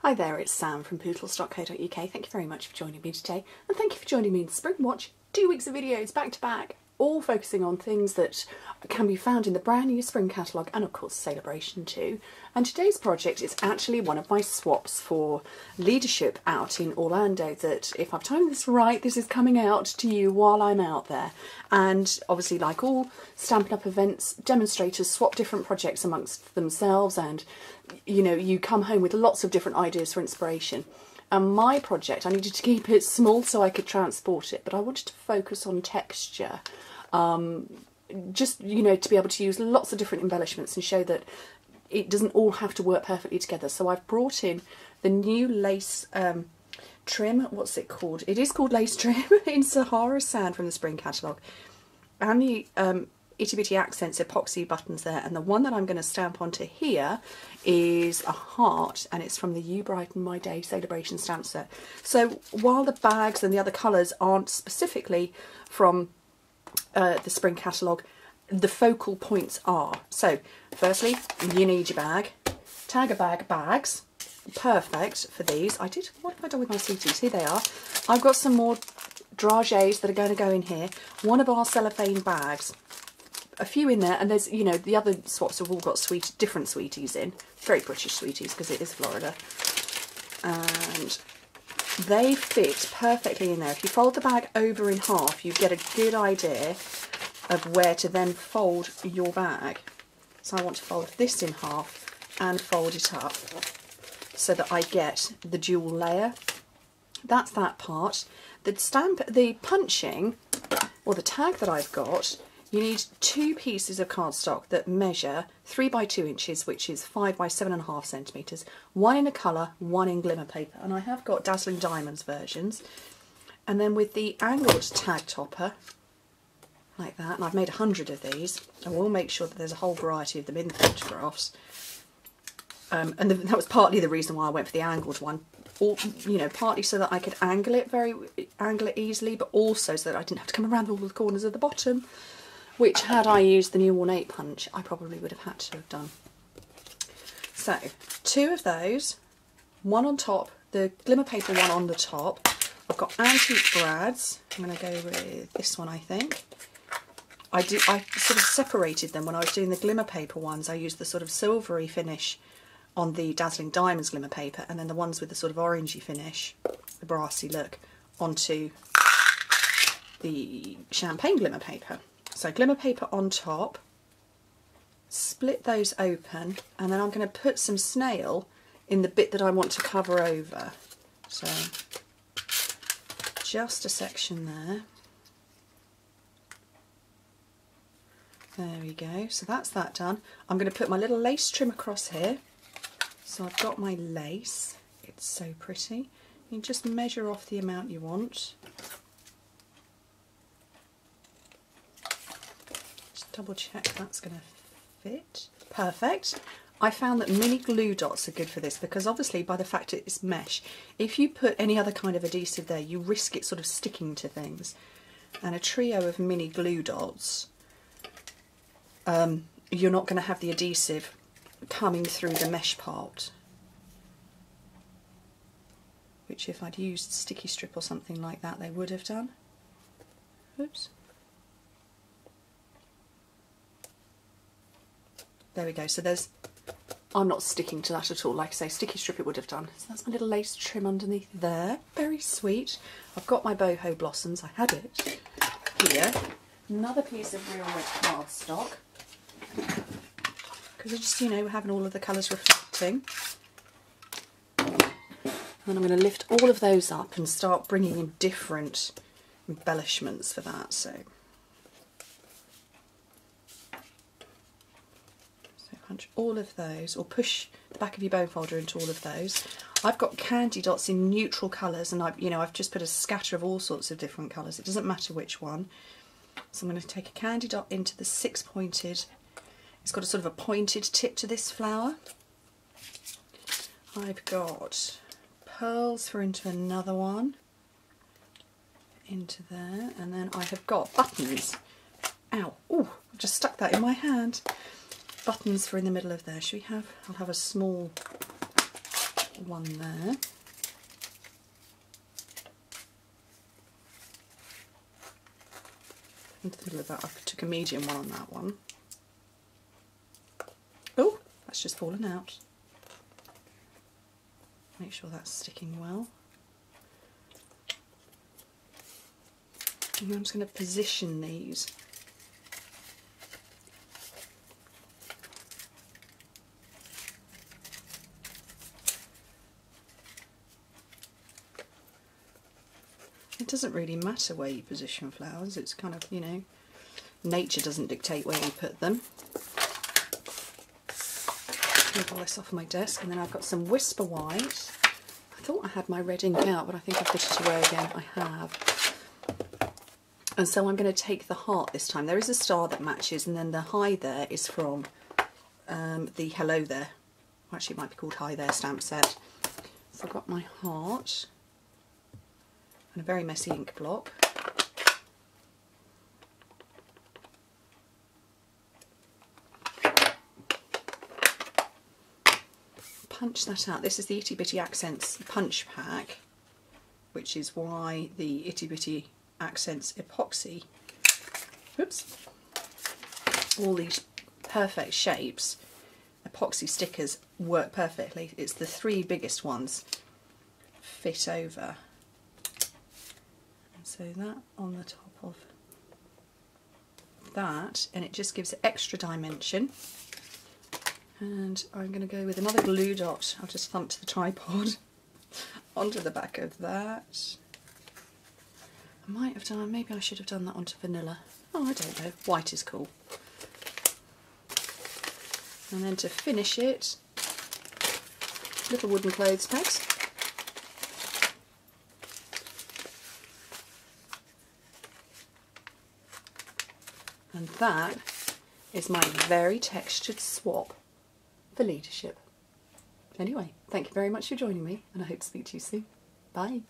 Hi there, it's Sam from Pootles.co.uk. Thank you very much for joining me today, and thank you for joining me in SpringWatch. 2 weeks of videos back to back, all focusing on things that can be found in the brand new spring catalogue and of course Celebration too. And today's project is actually one of my swaps for leadership out in Orlando, that if I've timed this right, this is coming out to you while I'm out there. And obviously, like all Stampin' Up! Events, demonstrators swap different projects amongst themselves, and you know, you come home with lots of different ideas for inspiration. And my project, I needed to keep it small so I could transport it, but I wanted to focus on texture. Just, you know, to be able to use lots of different embellishments and show that it doesn't all have to work perfectly together. So I've brought in the new lace trim. What's it called? It is called lace trim in Sahara Sand from the spring catalogue. And the itty bitty accents epoxy buttons there, and the one that I'm going to stamp onto here is a heart, and it's from the You Brighten My Day Celebration stamp set. So while the bags and the other colours aren't specifically from the spring catalogue, the focal points are. So firstly, you need your bag. Tag a bag bags, perfect for these. What have I done with my sweeties? Here they are. I've got some more dragées that are going to go in here. One of our cellophane bags, a few in there, and there's, you know, the other swaps have all got different sweeties in, very British sweeties because it is Florida, and they fit perfectly in there. If you fold the bag over in half, you get a good idea of where to then fold your bag. So I want to fold this in half and fold it up so that I get the dual layer. That's that part. The punching, or the tag that I've got, you need 2 pieces of cardstock that measure 3 by 2 inches, which is 5 by 7.5 centimetres. One in a colour, one in glimmer paper. And I have got Dazzling Diamonds versions. And then with the angled tag topper, like that, and I've made 100 of these. I will make sure that there's a whole variety of them in the photographs. That was partly the reason why I went for the angled one. Or, you know, partly so that I could angle it easily, but also so that I didn't have to come around all the corners of the bottom, which, had I used the new ornate punch, I probably would have had to have done. So 2 of those, one on top, the glimmer paper one on the top. I've got Antique Brads. I'm going to go with this one, I think. I sort of separated them when I was doing the glimmer paper ones. I used the sort of silvery finish on the Dazzling Diamonds glimmer paper, and then the ones with the sort of orangey finish, the brassy look, onto the champagne glimmer paper. So glimmer paper on top, split those open, and then I'm going to put some snail in the bit that I want to cover over. So just a section there. There we go. So that's that done. I'm going to put my little lace trim across here. So I've got my lace. It's so pretty. You just measure off the amount you want. Just double check that's going to fit. Perfect. I found that mini glue dots are good for this, because obviously by the fact it's mesh, if you put any other kind of adhesive there, you risk it sort of sticking to things. And a trio of mini glue dots, you're not going to have the adhesive coming through the mesh part, which if I'd used sticky strip or something like that, they would have done. Oops. There we go. So I'm not sticking to that at all. Like I say, sticky strip it would have done. So that's my little lace trim underneath there. Very sweet. I've got my boho blossoms. I had it here. Another piece of real red cardstock, because I just, you know, we're having all of the colours reflecting. And I'm going to lift all of those up and start bringing in different embellishments for that. So punch all of those, or push the back of your bone folder into all of those. I've got candy dots in neutral colours, and I've just put a scatter of all sorts of different colours. It doesn't matter which one. So I'm going to take a candy dot into the 6-pointed. It's got a sort of a pointed tip to this flower. I've got pearls for into another one, into there, and then I have got buttons. Ow! Oh, I've just stuck that in my hand. Buttons for in the middle of there. Should we have? I'll have a small one there. Into the middle of that, I took a medium one on that one. Oh, that's just fallen out. Make sure that's sticking well. And I'm just going to position these. It doesn't really matter where you position flowers, it's kind of, you know, nature doesn't dictate where you put them. Move all this off my desk, and then I've got some Whisper White. I thought I had my red ink out, but I think I've put it away again. I have. And so I'm going to take the heart this time. There is a star that matches, and then the Hi There is from the Hello There. Actually, it might be called Hi There stamp set. So I've got my heart. And a very messy ink block. Punch that out. This is the Itty Bitty Accents punch pack, which is why the Itty Bitty Accents epoxy, oops, all these perfect shapes, epoxy stickers work perfectly. It's the 3 biggest ones fit over. So that on the top of that, and it just gives it extra dimension. And I'm going to go with another glue dot. I'll just thump to the tripod onto the back of that. I might have done, maybe I should have done that onto vanilla. Oh, I don't know. White is cool. And then to finish it, little wooden clothes pegs. And that is my very textured swap for leadership. Anyway, thank you very much for joining me, and I hope to speak to you soon. Bye.